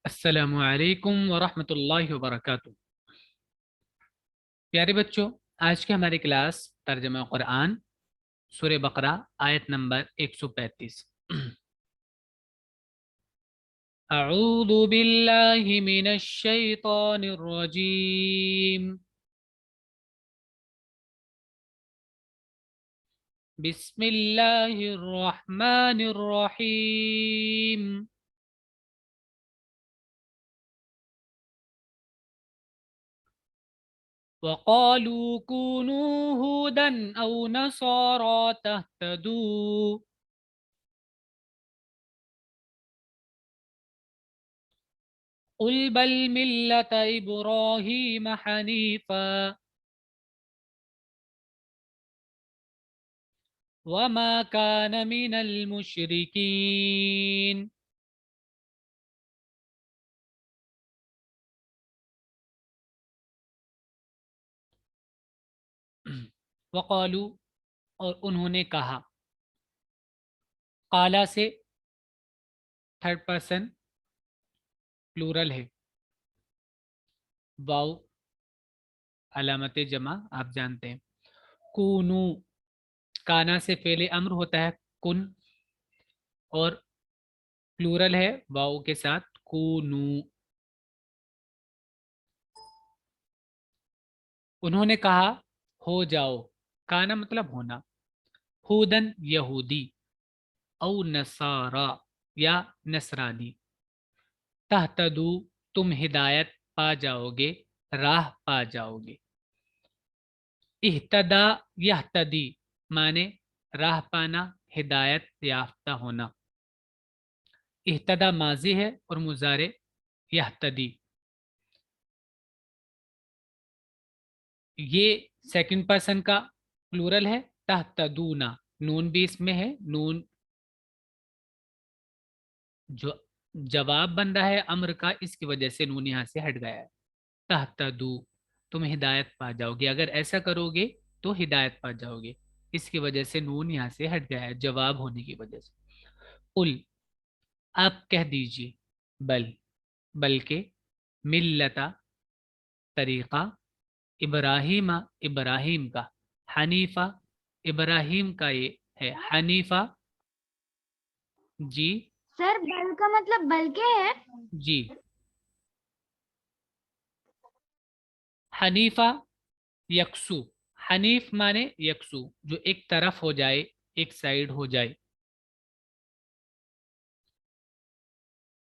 السلام علیکم ورحمۃ اللہ وبرکاتہ۔ پیارے بچوں، آج کی ہماری کلاس ترجمہ قرآن سورہ بقرہ آیت نمبر 135۔ اعوذ باللہ من الشیطان الرجیم، بسم اللہ الرحمن الرحیم۔ وقالوا كونوا هودا أو نصارى تهتدوا قل بل ملة إبراهيم حنيفا وما كان من المشركين۔ وقالوا، اور انہوں نے کہا، قالا سے تھرڈ پرسن پلورل ہے، واو علامت جمع آپ جانتے ہیں۔ کونو، کانا سے فعل امر ہوتا ہے کن، اور پلورل ہے واو کے ساتھ کونو۔ انہوں نے کہا ہو جاؤ، کانا مطلب ہونا، ہودن یہودی، او نصارا یا نصرانی، تہتدو تم ہدایت پا جاؤ گے، راہ پا جاؤ گے۔ اہتدا یہتدی مانے راہ پانا، ہدایت یافتہ ہونا۔ اہتدا ماضی ہے اور مضارع یہتدی، یہ سیکنڈ پرسن کا پلورل ہے۔ تہتدونا، نون بھی اس میں ہے، نون جو جواب بن رہا ہے امر کا، اس کی وجہ سے نون یہاں سے ہٹ گیا ہے۔ تہتدو تم ہدایت پا جاؤ گے، اگر ایسا کرو گے تو ہدایت پا جاؤ گے، اس کی وجہ سے نون یہاں سے ہٹ گیا ہے جواب ہونے کی وجہ سے۔ قل، آپ کہہ دیجئے، بلکہ ملتا طریقہ، ابراہیم ابراہیم کا، حنیفہ ابراہیم کا یہ ہے، حنیفہ جی سر بل کا مطلب بلکہ ہے؟ جی، حنیفہ یکسو، حنیف مانے یکسو، جو ایک طرف ہو جائے، ایک سائیڈ ہو جائے۔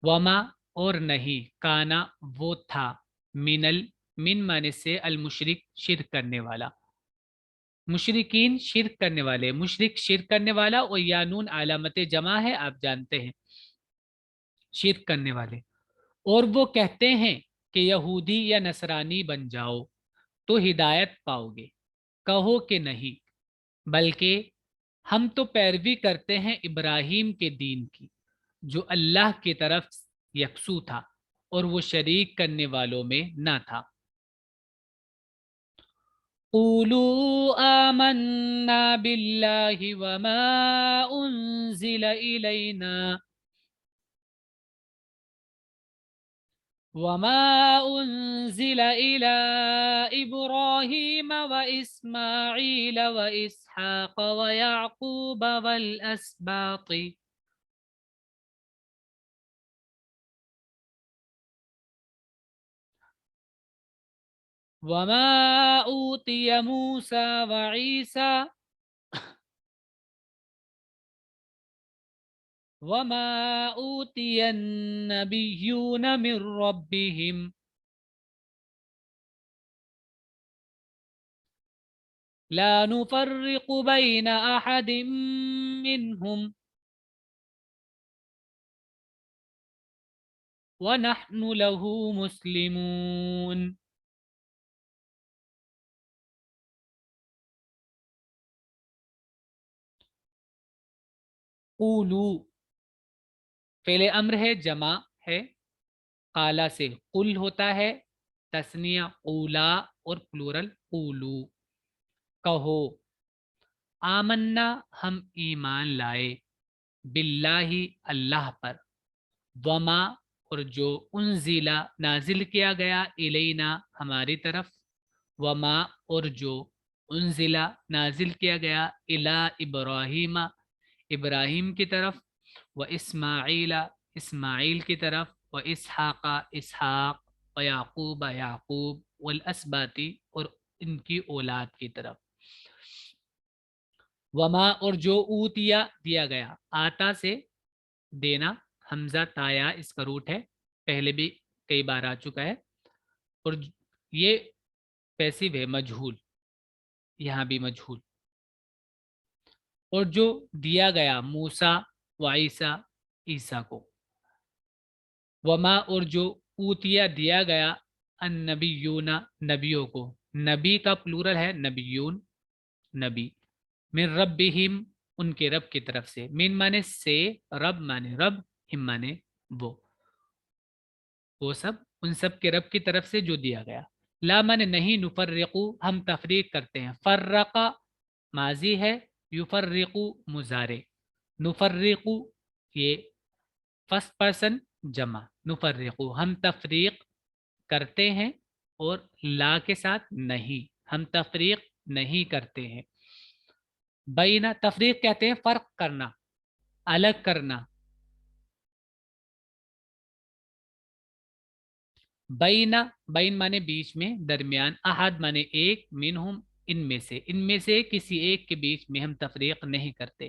وما اور نہیں، کانا وہ تھا، من مانے سے المشرک شرک کرنے والا، مشرکین شرک کرنے والے، مشرک شرک کرنے والا، اور یانون علامت جمع ہے آپ جانتے ہیں، شرک کرنے والے۔ اور وہ کہتے ہیں کہ یہودی یا نصرانی بن جاؤ تو ہدایت پاؤ گے، کہو کہ نہیں، بلکہ ہم تو پیروی کرتے ہیں ابراہیم کے دین کی، جو اللہ کی طرف یکسو تھا اور وہ شریک کرنے والوں میں نہ تھا۔ قولوا آمنا باللہ وما أنزل إلى إبراهيم وإسماعيل وإسحاق ويعقوب والأسباط وما أوتي موسى وعيسى وما أوتي النبيون من ربهم لا نفرق بين أحد منهم ونحن له مسلمون۔ قولو فعل امر ہے، جمع ہے، قالا سے قل ہوتا ہے، تسنیہ قولا اور پلورل قولو، کہو، آمنا ہم ایمان لائے، باللہ اللہ پر، وما اور جو انزلا نازل کیا گیا الینا ہماری طرف، وما اور جو انزلا نازل کیا گیا الا ابراہیم ابراہیم کی طرف، و اسماعیل اسماعیل کی طرف، و اسحاق اسحاق، و یعقوب یعقوب، والاسباطی اور ان کی اولاد کی طرف، وما اور جو اوتیا دیا گیا، آتا سے دینا، حمزہ تایا اس کا روٹ ہے، پہلے بھی کئی بار آ چکا ہے، اور یہ پیسیو ہے مجہول، یہاں بھی مجہول، اور جو دیا گیا موسیٰ و عیسیٰ عیسیٰ کو، وما اور جو اوتیا دیا گیا النبیون نبیوں کو، نبی کا پلورل ہے نبیون نبی، من ربہم ان کے رب کی طرف سے، من مانے سے، رب مانے رب، ہم مانے وہ سب ان سب کے رب کی طرف سے جو دیا گیا، لا مانے نہیں، نفرقو ہم تفریق کرتے ہیں، فرقا ماضی ہے، یفرقو مضارع، نفرقو یہ فرسٹ پرسن جمع، نفرقو ہم تفریق کرتے ہیں، اور لا کے ساتھ نہیں، ہم تفریق نہیں کرتے ہیں، بینا تفریق کہتے ہیں فرق کرنا، الگ کرنا، بینا بین مانے بیچ میں، درمیان، احد مانے ایک، منہم ان میں سے کسی ایک کے بیچ میں ہم تفریق نہیں کرتے،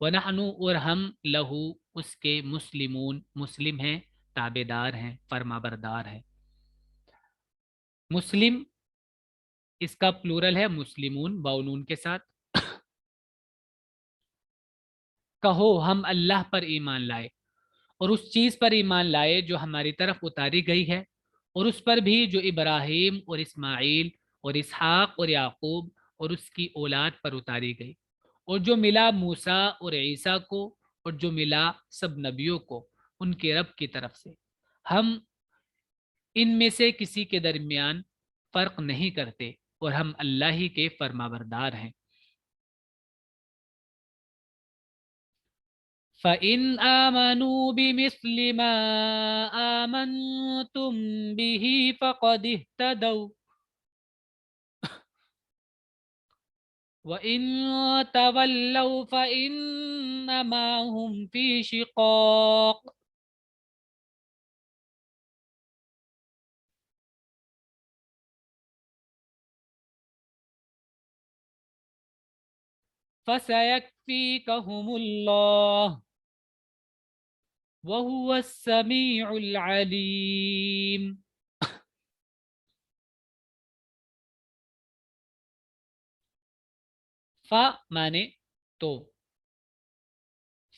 ونحنو اور ہم لہو اس کے مسلمون مسلم ہیں، تابع دار ہیں، فرما بردار ہیں، مسلم اس کا پلورل ہے مسلمون باونون کے ساتھ، کہو ہم اللہ پر ایمان لائے، اور اس چیز پر ایمان لائے جو ہماری طرف اتاری گئی ہے، اور اس پر بھی جو ابراہیم اور اسماعیل اور اسحاق اور یعقوب اور اس کی اولاد پر اتاری گئی، اور جو ملا موسیٰ اور عیسیٰ کو، اور جو ملا سب نبیوں کو ان کے رب کی طرف سے، ہم ان میں سے کسی کے درمیان فرق نہیں کرتے، اور ہم اللہ ہی کے فرما بردار ہیں، فَإِنْ آمَنُوا بِمِثْلِ مَا آمَنْتُمْ بِهِ فَقَدِ اهْتَدَوْا وَإِنْ تَوَلَّوْا فَإِنَّمَا هُمْ فِي شِقَاقٍ فَسَيَكْفِيكَهُمُ اللَّهُ وَهُوَ السَّمِيعُ الْعَلِيمُ، فا مانے تو،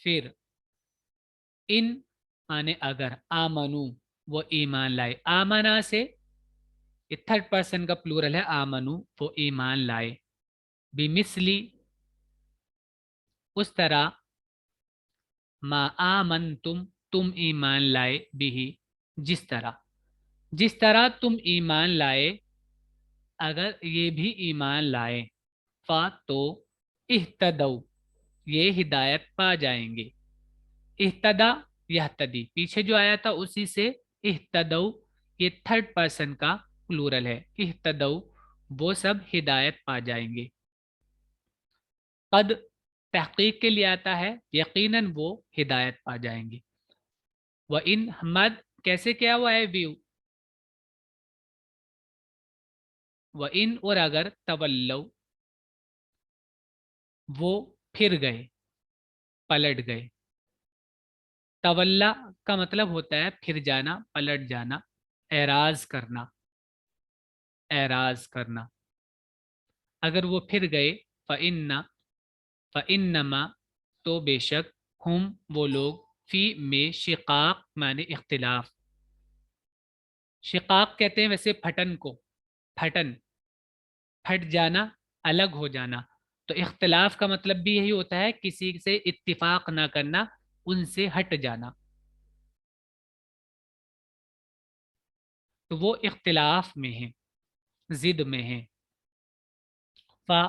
پھر، ان مانے اگر، آمنو وہ ایمان لائے، آمنا سے یہ تھرڈ پرسن کا پلورل ہے، آمنو وہ ایمان لائے، بمثلی اس طرح، ما آمنتم تم ایمان لائے، بھی جس طرح تم ایمان لائے، اگر یہ بھی ایمان لائے، فا تو، اہتدو یہ ہدایت پا جائیں گے، اہتدا یہتدی پیچھے جو آیا تھا اسی سے، اہتدو یہ تھرڈ پرسن کا پلورل ہے، اہتدو وہ سب ہدایت پا جائیں گے، قد تحقیق کے لیے آتا ہے، یقیناً وہ ہدایت پا جائیں گے، وَإِنْ مد کیسے کیا ہوا ہے ویو، وَإِنْ اور اگر، تولو وہ پھر گئے، پلٹ گئے، تولا کا مطلب ہوتا ہے پھر جانا، پلٹ جانا، اعراض کرنا، اعراض کرنا، اگر وہ پھر گئے، فَإِنَّمَا تو بے شک، ہم وہ لوگ، فی میں، شقاق معنی اختلاف، شقاق کہتے ہیں ویسے پھٹن کو، پھٹن، پھٹ جانا، الگ ہو جانا، تو اختلاف کا مطلب بھی یہی ہوتا ہے کسی سے اتفاق نہ کرنا، ان سے ہٹ جانا، تو وہ اختلاف میں ہیں، ضد میں ہیں، فا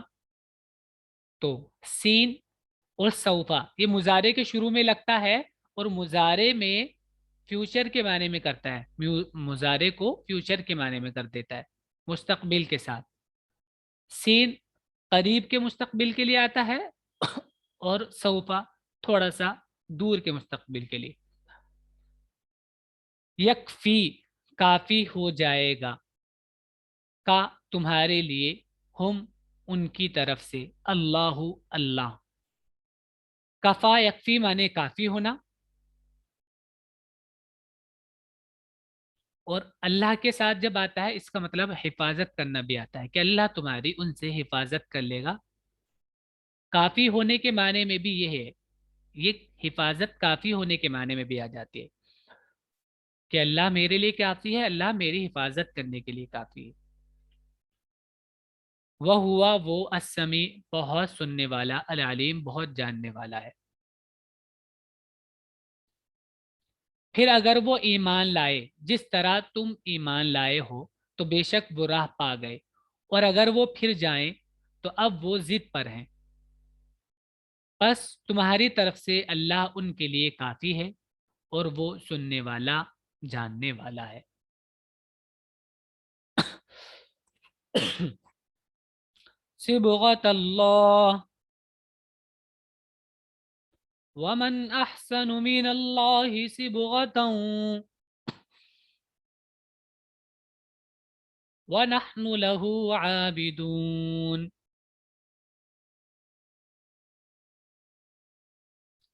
تو، سین اور سوفا یہ مضارع کے شروع میں لگتا ہے، اور مضارع میں فیوچر کے معنی میں کرتا ہے، مضارع کو فیوچر کے معنی میں کر دیتا ہے مستقبل کے ساتھ۔ سین قریب کے مستقبل کے لیے آتا ہے اور سوفا تھوڑا سا دور کے مستقبل کے لیے۔ یکفی کافی ہو جائے گا، کا تمہارے لیے، ہم ان کی طرف سے، اللہ اللہ۔ کفا یکفی مانے کافی ہونا، اور اللہ کے ساتھ جب آتا ہے اس کا مطلب حفاظت کرنا بھی آتا ہے کہ اللہ تمہاری ان سے حفاظت کر لے گا۔ کافی ہونے کے معنی میں بھی یہ ہے، یہ حفاظت کافی ہونے کے معنی میں بھی آ جاتی ہے کہ اللہ میرے لیے کافی ہے، اللہ میری حفاظت کرنے کے لیے کافی ہے۔ وہ ہوا وہ السمیع بہت سننے والا، العلیم بہت جاننے والا ہے۔ پھر اگر وہ ایمان لائے جس طرح تم ایمان لائے ہو تو بے شک وہ راہ پا گئے، اور اگر وہ پھر جائیں تو اب وہ ضد پر ہیں، بس تمہاری طرف سے اللہ ان کے لیے کافی ہے اور وہ سننے والا جاننے والا ہے۔ صبغت اللہ ومن احسن من اللہ صبغتا ونحن له عابدون۔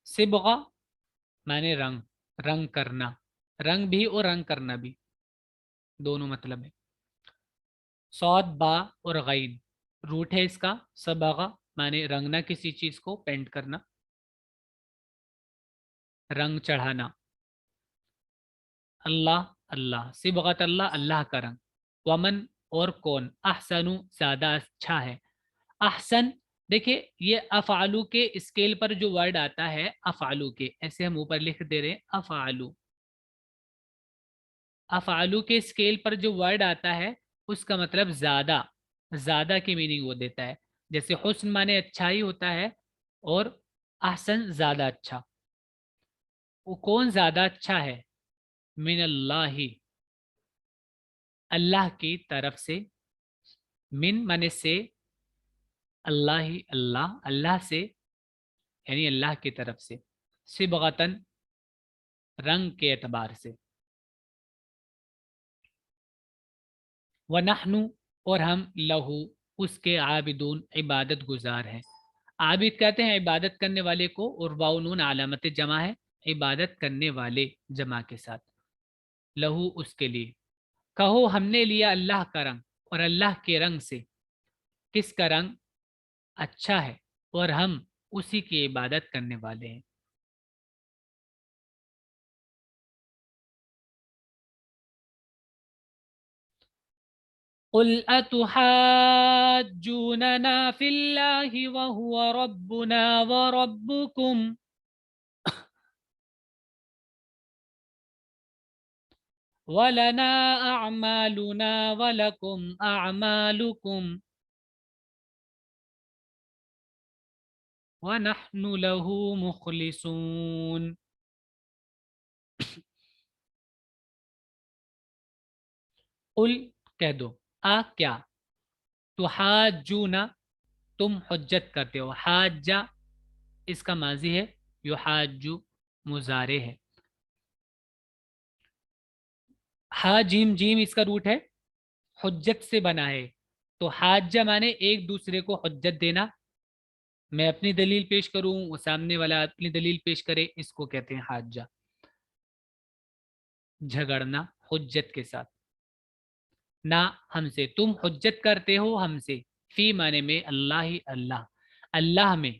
صبغہ معنی رنگ، رنگ کرنا، رنگ بھی اور رنگ کرنا بھی دونوں مطلب ہے۔ صاد با اور غین روٹ ہے اس کا، صبغہ معنی رنگنا کسی چیز کو، پینٹ کرنا، رنگ چڑھانا۔ اللہ اللہ، صبغت اللہ اللہ کا رنگ، ومن اور کون، احسن زیادہ اچھا ہے۔ احسن دیکھیں یہ افعلو کے اسکیل پر جو ورڈ آتا ہے، افعلو کے ایسے ہم اوپر لکھ دے رہے ہیں افعلو، افعلو کے اسکیل پر جو ورڈ آتا ہے اس کا مطلب زیادہ، زیادہ کی میننگ وہ دیتا ہے۔ جیسے حسن مانے اچھا ہی ہوتا ہے، اور احسن زیادہ اچھا۔ وہ کون زیادہ اچھا ہے؟ من اللہ اللہ کی طرف سے، من مانے سے، اللہ ہی اللہ اللہ سے، یعنی اللہ کی طرف سے، صبغتن رنگ کے اعتبار سے۔ وَنَحْنُ اور ہم، لہو اس کے، عابدون عبادت گزار ہیں۔ عابد کہتے ہیں عبادت کرنے والے کو، اور واو نون علامت جمع ہے، عبادت کرنے والے جمع کے ساتھ، لہو اس کے لیے۔ کہو ہم نے لیا اللہ کا رنگ، اور اللہ کے رنگ سے، کس کا رنگ؟ اچھا ہے، اور ہم اسی کی عبادت کرنے والے ہیں۔ قل اتحاجوننا فی اللہ وهو ربنا وربکم ولنا اعمالنا ولکم اعمالکم ونحن له مخلصون۔ قل کہہ دو، کیا، تحاجونا تم حجت کرتے ہو، حاجہ اس کا ماضی ہے، یحاجو مضارع ہے، ہا جیم جیم اس کا روٹ ہے، حجت سے بنا ہے، تو حاجہ مانے ایک دوسرے کو حجت دینا، میں اپنی دلیل پیش کروں، وہ سامنے والا اپنی دلیل پیش کرے، اس کو کہتے ہیں حاجہ، جھگڑنا حجت کے ساتھ۔ نہ ہم سے، تم حجت کرتے ہو ہم سے، فی معنی میں اللہ ہی اللہ، اللہ میں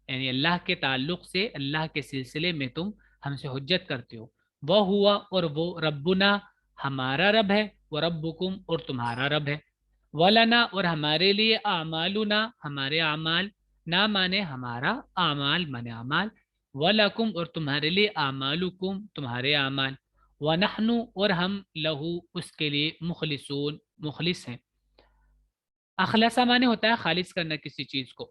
یعنی اللہ کے تعلق سے، اللہ کے سلسلے میں تم ہم سے حجت کرتے ہو۔ وہ ہوا اور وہ، ربنا ہمارا رب ہے، وہ ربکم اور تمہارا رب ہے، ولنا اور ہمارے لیے، اعمالنا ہمارے اعمال، نہ مانے ہمارا، اعمال مانے اعمال، ولکم اور تمہارے لیے، اعمالکم تمہارے اعمال، ونحن اور ہم، لہو اس کے لیے، مخلصون مخلص ہیں۔ اخلص مانے ہوتا ہے خالص کرنا کسی چیز کو،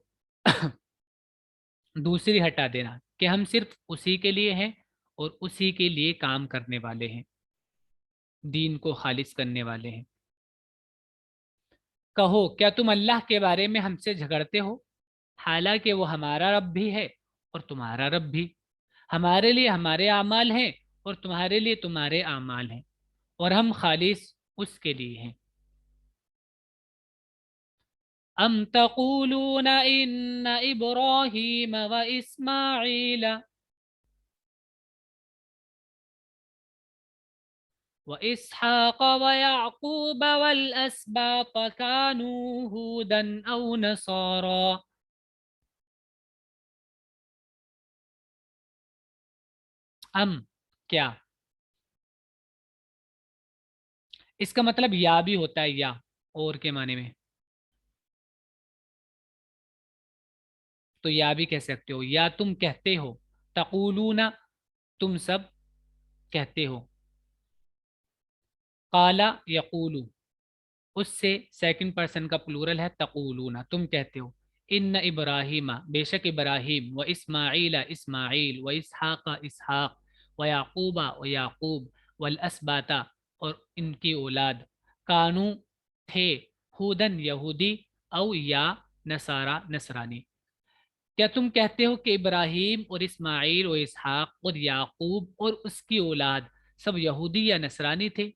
دوسری ہٹا دینا، کہ ہم صرف اسی کے لیے ہیں اور اسی کے لیے کام کرنے والے ہیں، دین کو خالص کرنے والے ہیں۔ کہو کیا تم اللہ کے بارے میں ہم سے جھگڑتے ہو، حالانکہ وہ ہمارا رب بھی ہے اور تمہارا رب بھی، ہمارے لیے ہمارے اعمال ہیں اور تمہارے لیے تمہارے اعمال ہیں، اور ہم خالص اس کے لیے ہیں۔ ام تقولون ان ابراہیم و اسماعیل وإسحاق ويعقوب والأسباط كانوا هودا أو نصارى کیا، اس کا مطلب یا بھی ہوتا ہے، یا اور کے معنی میں، تو یا بھی کہہ سکتے ہو، یا تم کہتے ہو، تقولون تم سب کہتے ہو، قالا یقولو اس سے سیکنڈ پرسن کا پلورل ہے، تقولون تم کہتے ہو، ان ابراہیم بے شک ابراہیم، و اسماعیل اسماعیل، و اسحاق اسحاق، و یعقوب و یعقوب، والاسباتا اور ان کی اولاد، کانو تھے، ہودن یہودی، او یا نصارا نصرانی۔ کیا تم کہتے ہو کہ ابراہیم اور اسماعیل اور اسحاق اور یعقوب اور اس کی اولاد سب یہودی یا نصرانی تھے؟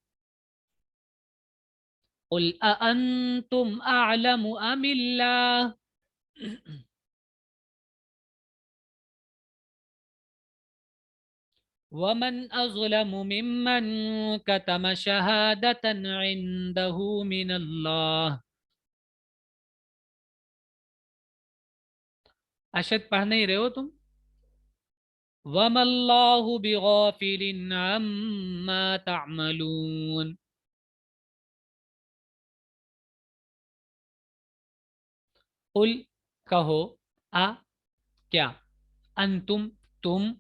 قل اانتم اعلم ام اللہ ومن اظلم ممن كتم شهادة عنده من اللہ۔ اشد پڑھ نہیں رہے ہو تم؟ وما اللہ بغافل عما تعملون۔ قل کہو، کیا، انتم تم،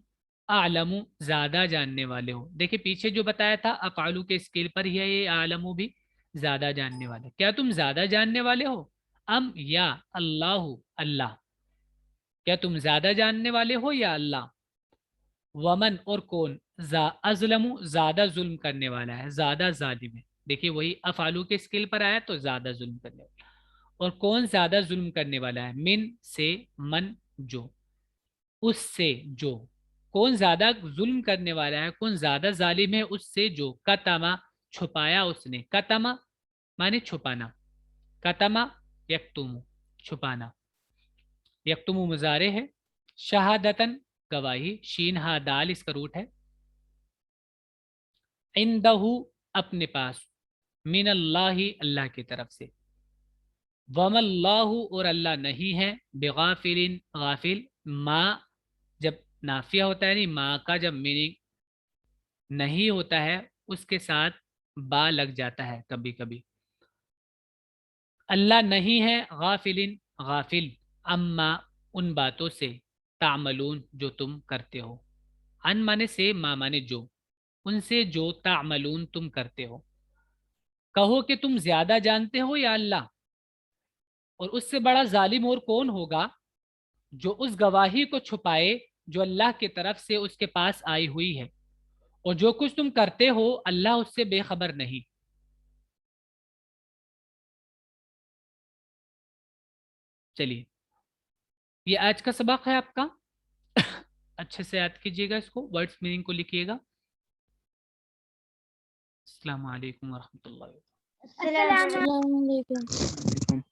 اعلم زیادہ جاننے والے ہو۔ دیکھیں پیچھے جو بتایا تھا افعالو کے اسکیل پر ہی ہے، یہ اعلم بھی زیادہ جاننے والے، کیا تم زیادہ جاننے والے ہو، ام یا اللہ اللہ، کیا تم زیادہ جاننے والے ہو یا اللہ، ومن اور کون، ازلم زیادہ ظلم کرنے والا ہے، زیادہ ظالم ہے۔ دیکھیے وہی افعالو کے اسکیل پر آیا تو زیادہ ظلم کرنے والا، اور کون زیادہ ظلم کرنے والا ہے، من سے، من جو، اس سے جو، کون زیادہ ظلم کرنے والا ہے، کون زیادہ ظالم ہے، اس سے جو کتما چھپایا اس نے، کتما مانے چھپانا، کتما یکتم چھپانا، یکتم مضارع ہے، شہادتن گواہی، شین ہا دال اس کا روٹ ہے، عندہ اپنے پاس، من اللہ اللہ کی طرف سے، وم اللہ اور اللہ نہیں ہے، بغافل غافل، ما جب نافیہ ہوتا ہے، نہیں ما کا جب میننگ نہیں ہوتا ہے اس کے ساتھ با لگ جاتا ہے کبھی کبھی، اللہ نہیں ہے غافل غافل، اما ان باتوں سے، تعملون جو تم کرتے ہو، ان مانے سے، ما مانے جو، ان سے جو تعملون تم کرتے ہو۔ کہو کہ تم زیادہ جانتے ہو یا اللہ، اور اس سے بڑا ظالم اور کون ہوگا جو اس گواہی کو چھپائے جو اللہ کی طرف سے اس کے پاس آئی ہوئی ہے، اور جو کچھ تم کرتے ہو اللہ اس سے بے خبر نہیں۔ چلیے یہ آج کا سبق ہے آپ کا، اچھے سے یاد کیجیے گا، اس کو ورڈز میننگ کو لکھیے گا۔ السلام علیکم ورحمۃ اللہ السلام السلام علیکم۔ وبرکاتہ۔